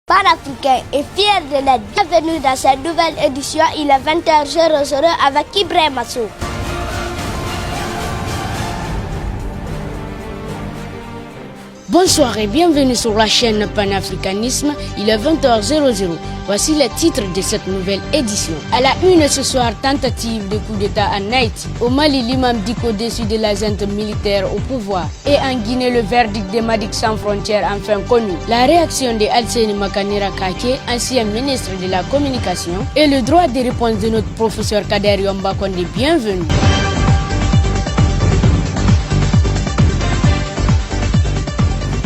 Panafricain est fier de l'être. Bienvenue dans cette nouvelle édition. Il est 20h00 avec Ibrahim Assou. Bonsoir et bienvenue sur la chaîne Panafricanisme. Il est 20h00. Voici les titres de cette nouvelle édition. À la une ce soir, tentative de coup d'État en Haïti. Au Mali, l'imam Diko déçu de la junte militaire au pouvoir. Et en Guinée, le verdict des Médecins sans frontières enfin connu. La réaction de Alseni Makanera Kake, ancien ministre de la Communication. Et le droit de réponse de notre professeur Kader Yomba Kondé. Bienvenue.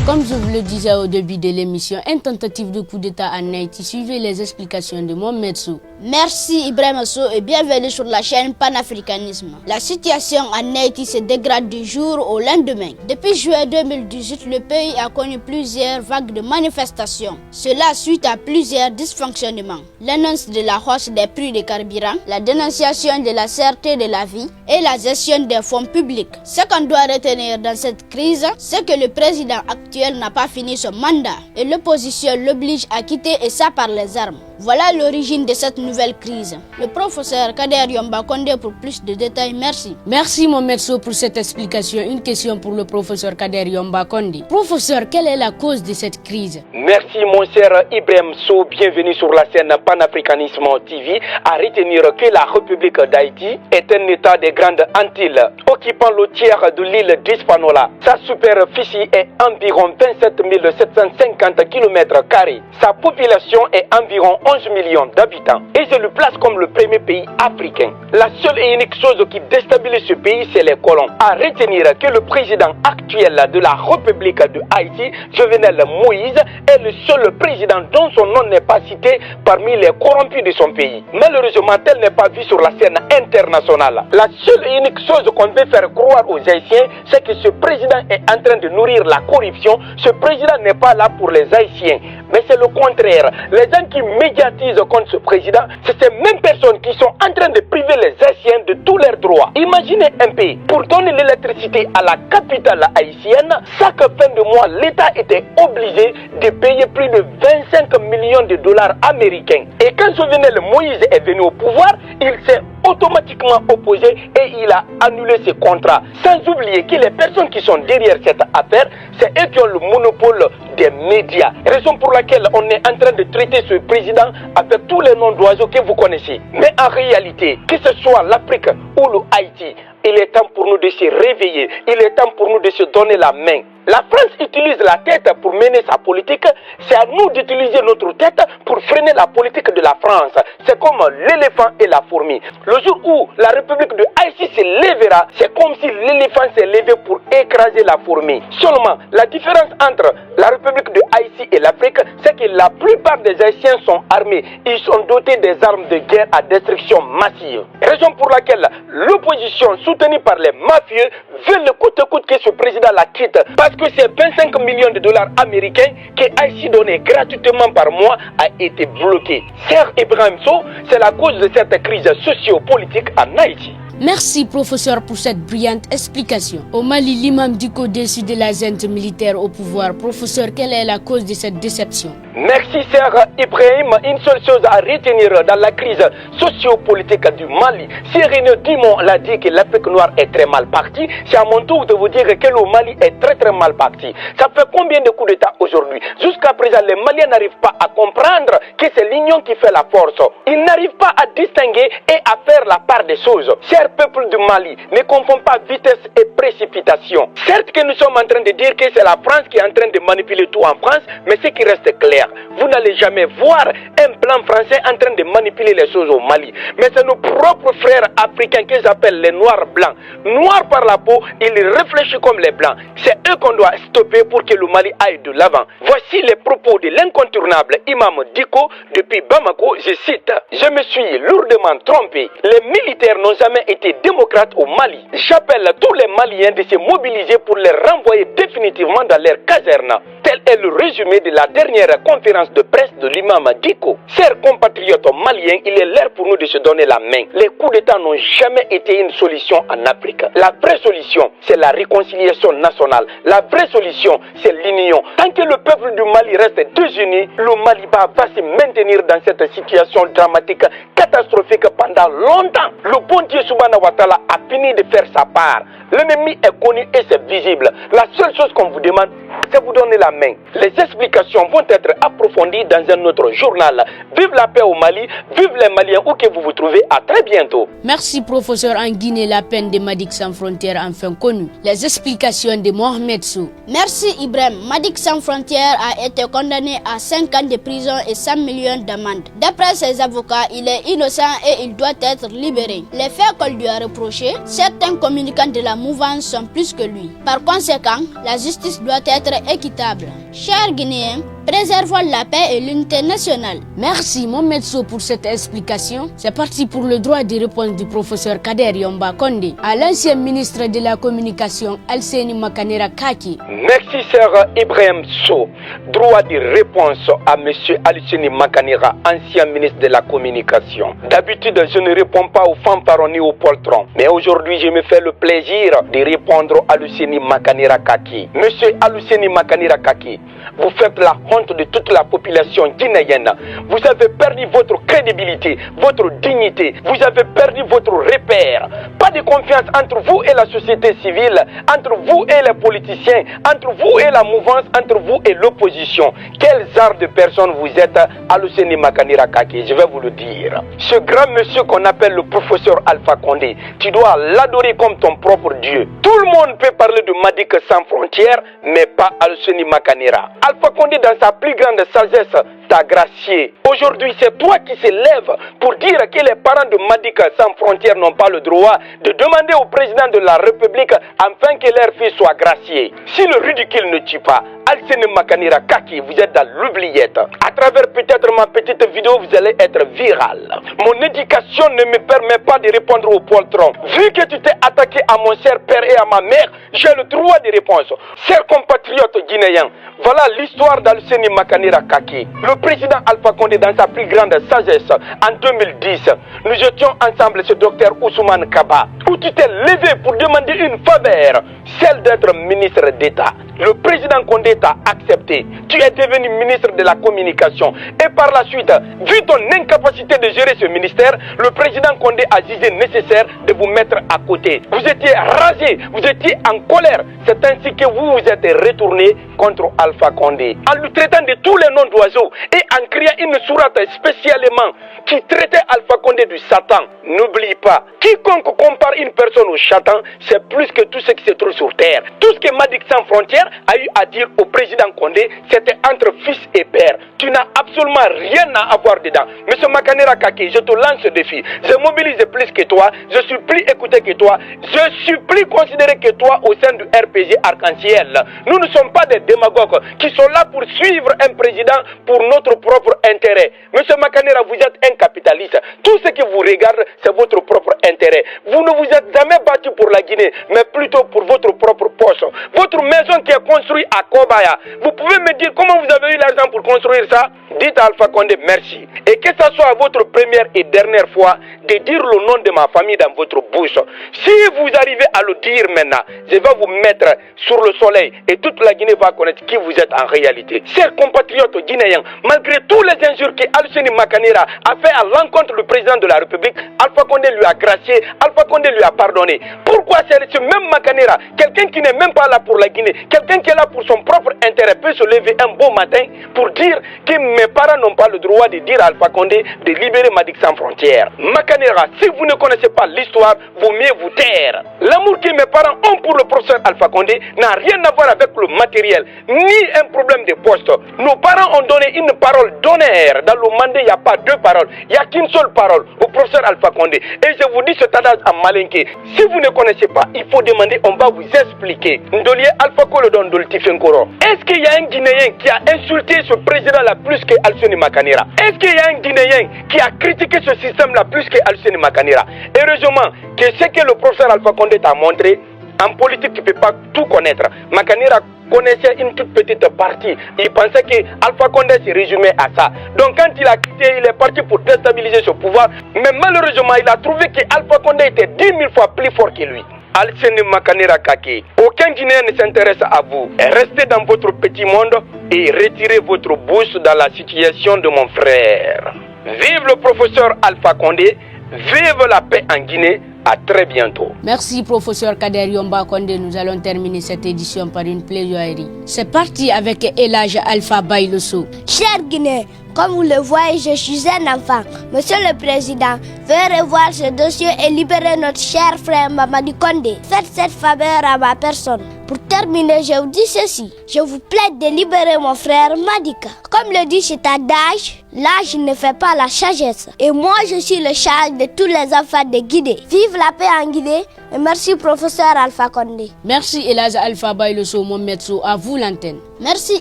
Comme je vous le disais au début de l'émission, une tentative de coup d'État en Haïti. Suivez les explications de Mohamed Sou. Merci Ibrahim Assou et bienvenue sur la chaîne Panafricanisme. La situation en Haïti se dégrade du jour au lendemain. Depuis juillet 2018, le pays a connu plusieurs vagues de manifestations. Cela suite à plusieurs dysfonctionnements. L'annonce de la hausse des prix des carburants, la dénonciation de la cherté de la vie et la gestion des fonds publics. Ce qu'on doit retenir dans cette crise, c'est que le président actuel n'a pas fini son mandat et l'opposition l'oblige à quitter et ça par les armes. Voilà l'origine de cette nouvelle crise. Le professeur Kader Yomba Kondé pour plus de détails, merci. Merci Mohamed Sow pour cette explication. Une question pour le professeur Kader Yomba Kondé. Professeur, quelle est la cause de cette crise? Merci mon cher Ibrahim Sow, bienvenue sur la scène Panafricanisme TV. À retenir que la République d'Haïti est un état des grandes Antilles, occupant le tiers de l'île d'Hispaniola. Sa superficie est environ 27 750 km². Sa population est environ 11 millions d'habitants et je le place comme le premier pays africain. La seule et unique chose qui déstabilise ce pays, c'est les colons. À retenir que le président actuel de la République de Haïti, Jovenel Moïse, est le seul président dont son nom n'est pas cité parmi les corrompus de son pays. Malheureusement, tel n'est pas vu sur la scène internationale. La seule et unique chose qu'on veut faire croire aux Haïtiens, c'est que ce président est en train de nourrir la corruption. Ce président n'est pas là pour les Haïtiens, mais c'est le contraire. Les gens qui médiatisent contre ce président, c'est ces mêmes personnes qui sont en train de priver les Haïtiens de tous leurs droits. Imaginez un pays, pour donner l'électricité à la capitale haïtienne, chaque fin de mois, l'État était obligé de payer plus de 25 millions de dollars américains. Et quand Jovenel Moïse est venu au pouvoir, il s'est automatiquement opposé et il a annulé ses contrats. Sans oublier que les personnes qui sont derrière cette affaire, c'est eux qui ont le monopole des médias. Raison pour laquelle on est en train de traiter ce président avec tous les noms d'oiseaux que vous connaissez. Mais en réalité, que ce soit l'Afrique ou le Haïti, il est temps pour nous de se réveiller. Il est temps pour nous de se donner la main. La France utilise la tête pour mener sa politique. C'est à nous d'utiliser notre tête pour freiner la politique de la France. C'est comme l'éléphant et la fourmi. Le jour où la République de Haïti se lèvera, c'est comme si l'éléphant s'est levé pour écraser la fourmi. Seulement, la différence entre la République de Haïti et l'Afrique, c'est que la plupart des Haïtiens sont armés. Ils sont dotés des armes de guerre à destruction massive. Raison pour laquelle l'opposition soutenue par les mafieux veut le coûte que coûte que ce président la quitte. Parce que ces 25 millions de dollars américains que Haïti donnait gratuitement par mois a été bloqué. Cher Ibrahim Sow, c'est la cause de cette crise socio-politique en Haïti. Merci professeur pour cette brillante explication. Au Mali, l'imam Diko déçu de la junte militaire au pouvoir. Professeur, quelle est la cause de cette déception? Merci cher Ibrahim. Une seule chose à retenir dans la crise socio-politique du Mali. Si René Dumont l'a dit que l'Afrique noire est très mal partie, c'est à mon tour de vous dire que le Mali est très mal parti. Ça fait combien de coups d'État aujourd'hui? Jusqu'à présent, les Maliens n'arrivent pas à comprendre que c'est l'union qui fait la force. Ils n'arrivent pas à distinguer et à faire la part des choses. Cher peuple du Mali, ne confond pas vitesse et précipitation. Certes que nous sommes en train de dire que c'est la France qui est en train de manipuler tout en France, mais ce qui reste clair, vous n'allez jamais voir un plan français en train de manipuler les choses au Mali. Mais c'est nos propres frères africains qu'ils appellent les noirs blancs. Noirs par la peau, ils réfléchissent comme les blancs. C'est eux qu'on doit stopper pour que le Mali aille de l'avant. Voici les propos de l'incontournable imam Diko depuis Bamako, je cite: je me suis lourdement trompé. Les militaires n'ont jamais été démocrates au Mali. J'appelle tous les Maliens de se mobiliser pour les renvoyer définitivement dans leurs casernes. Tel est le résumé de la dernière conférence de presse de l'imam Dicko. Chers compatriotes maliens, il est l'heure pour nous de se donner la main. Les coups d'État n'ont jamais été une solution en Afrique. La vraie solution, c'est la réconciliation nationale. La vraie solution, c'est l'union. Tant que le peuple du Mali reste désuni, le Mali va se maintenir dans cette situation dramatique, catastrophique pendant longtemps. Le bon Dieu Subhanahu wa Ta'ala a fini de faire sa part. L'ennemi est connu et c'est visible. La seule chose qu'on vous demande, c'est vous donner la main. Les explications vont être approfondies dans un autre journal. Vive la paix au Mali, vive les Maliens où que vous vous trouvez. À très bientôt. Merci professeur en Guinée, la peine de Médecins Sans Frontières enfin connue. Les explications de Mohamed Sou. Merci Ibrahim. Médecins Sans Frontières a été condamné à 5 ans de prison et 100 millions d'amende. D'après ses avocats, il est innocent et il doit être libéré. Les faits qu'on lui a reprochés, certains communicants de la mouvance sont plus que lui. Par conséquent, la justice doit être équitable. Chers Guinéens, préservons la paix et l'unité nationale. Merci Mohamed Sow pour cette explication. C'est parti pour le droit de réponse du professeur Kader Yomba Kondé à l'ancien ministre de la Communication Alseni Makanera Kaki. Merci Sir Ibrahim Sow. Droit de réponse à M. Alseni Makanera, ancien ministre de la Communication. D'habitude, je ne réponds pas aux fanfarons ni aux poltrons. Mais aujourd'hui, je me fais le plaisir de répondre à Alseni Makanera Kaki. Monsieur Alseni Makanera Kaki, vous faites la honte de toute la population guinéenne. Vous avez perdu votre crédibilité, votre dignité. Vous avez perdu votre repère. Pas de confiance entre vous et la société civile, entre vous et les politiciens, entre vous et la mouvance, entre vous et l'opposition. Quel genre de personne vous êtes, Alseni Makanera Kaki? Je vais vous le dire. Ce grand monsieur qu'on appelle le professeur Alpha Condé, tu dois l'adorer comme ton propre Dieu. Tout le monde peut parler de Médecins Sans Frontières, mais pas Alseni Makanera. Alpha Condé, dans sa plus grande sagesse, t'a gracié. Aujourd'hui, c'est toi qui se lèves pour dire que les parents de Médecins Sans Frontières n'ont pas le droit de demander au président de la République afin que leur fils soit gracié. Si le ridicule ne tue pas, Alseni Makanera Kaki, vous êtes dans l'oubliette. À travers peut-être ma petite vidéo, vous allez être viral. Mon éducation ne me permet pas de répondre au poltron. Vu que tu t'es attaqué à mon cher père et à ma mère, j'ai le droit de réponse. Chers compatriotes guinéens, voilà l'histoire d'Alseni Makanera Kaki. Le président Alpha Condé, dans sa plus grande sagesse, en 2010, nous étions ensemble ce docteur Ousmane Kaba, où tu t'es levé pour demander une faveur, celle d'être ministre d'État. Le président Condé t'a accepté. Tu es devenu ministre de la Communication. Et par la suite, vu ton incapacité de gérer ce ministère, le président Condé a jugé nécessaire de vous mettre à côté. Vous étiez rasé, vous étiez en colère. C'est ainsi que vous vous êtes retourné contre Alpha Condé, en lui traitant de tous les noms d'oiseaux et en créant une sourate spécialement qui traitait Alpha Condé du Satan. N'oublie pas, quiconque compare une personne au Satan, c'est plus que tout ce qui se trouve sur terre. Tout ce que Médecins Sans Frontières a eu à dire au président Condé, c'était entre fils et père. Tu n'as absolument rien à avoir dedans. Monsieur Makanera Kaki, je te lance ce défi. Je mobilise plus que toi, je suis plus écouté que toi, je suis plus considéré que toi au sein du RPG Arc-en-Ciel. Nous ne sommes pas des démagogues qui sont là pour suivre un président pour notre propre intérêt. Monsieur Makanera, vous êtes un capitaliste. Tout ce qui vous regarde, c'est votre propre intérêt. Vous ne vous êtes jamais battu pour la Guinée, mais plutôt pour votre propre poche. Votre maison qui est construite à Kobaya. Vous pouvez me dire comment vous avez eu l'argent pour construire ça? Dites à Alpha Condé merci. Et que ce soit votre première et dernière fois de dire le nom de ma famille dans votre bouche. Si vous arrivez à le dire maintenant, je vais vous mettre sur le soleil et toute la Guinée va connaître qui vous êtes en réalité. Chers compatriotes guinéens, malgré tous les injures que Alseni Makanera a fait à l'encontre du président de la République, Alpha Condé lui a gracié, Alpha Condé lui a pardonné. Pourquoi c'est ce même Makanera, quelqu'un qui n'est même pas là pour la Guinée, quelqu'un qui est là pour son propre intérêt, peut se lever un beau matin pour dire que mes parents n'ont pas le droit de dire à Alpha Condé de libérer Médecins Sans Frontières? Makanera, si vous ne connaissez pas l'histoire, vaut mieux vous taire. L'amour que mes parents ont pour le professeur Alpha Condé n'a rien à voir avec le matériel, ni un problème de poste. Nos parents ont donné une parole d'honneur. Dans le mandat, il n'y a pas deux paroles, il n'y a qu'une seule parole au professeur Alpha Condé. Et je vous dis ce adage en malinké. Si vous ne connaissez pas, il faut demander, on va vous expliquer. Ndolié Alpha Condé don Doltifenkoro. Est-ce qu'il y a un Guinéen qui a insulté ce président-là plus que Alseni Makanera? Est-ce qu'il y a un Guinéen qui a critiqué ce système-là plus que Alseni Makanera? Heureusement que ce que le professeur Alpha Condé t'a montré, en politique, tu ne peux pas tout connaître. Makanera connaissait une toute petite partie. Il pensait que Alpha Condé se résumait à ça. Donc quand il a quitté, il est parti pour déstabiliser ce pouvoir. Mais malheureusement, il a trouvé que Alpha Condé était 10 000 fois plus fort que lui. Alsene Makanera Kake, aucun Guinéen ne s'intéresse à vous. Restez dans votre petit monde et retirez votre bouche dans la situation de mon frère. Vive le professeur Alpha Condé, vive la paix en Guinée. À très bientôt. Merci professeur Kader Yomba Condé. Nous allons terminer cette édition par une plaidoirie. C'est parti avec Elage Alpha Bayloso. Chers Guinéens, comme vous le voyez, je suis un enfant. Monsieur le Président, veuillez revoir ce dossier et libérer notre cher frère Mamadi Condé. Faites cette faveur à ma personne. Pour terminer, je vous dis ceci. Je vous plaide de libérer mon frère Madika. Comme le dit cet adage, l'âge ne fait pas la sagesse. Et moi, je suis le charge de tous les enfants de Guinée. Vive la paix en Guinée et merci professeur Alpha Condé. Merci Elage Alpha Bayloso Mometso, à vous l'antenne. Merci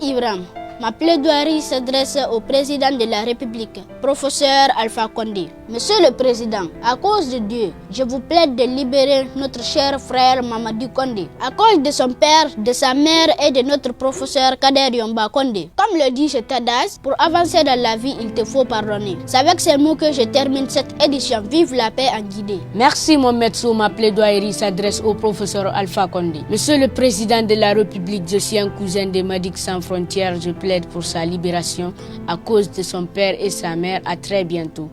Ibrahim. Ma plaidoirie s'adresse au président de la République, professeur Alpha Condé. Monsieur le Président, à cause de Dieu, je vous plaide de libérer notre cher frère Mamadi Condé. À cause de son père, de sa mère et de notre professeur Kader Yomba Condé. Comme le dit cet adage, pour avancer dans la vie, il te faut pardonner. C'est avec ces mots que je termine cette édition. Vive la paix en Guinée. Merci Mometso. Ma plaidoirie s'adresse au professeur Alpha Condé. Monsieur le Président de la République, je suis un cousin de Madik Sans Frontières. Je plaide pour sa libération à cause de son père et sa mère. À très bientôt.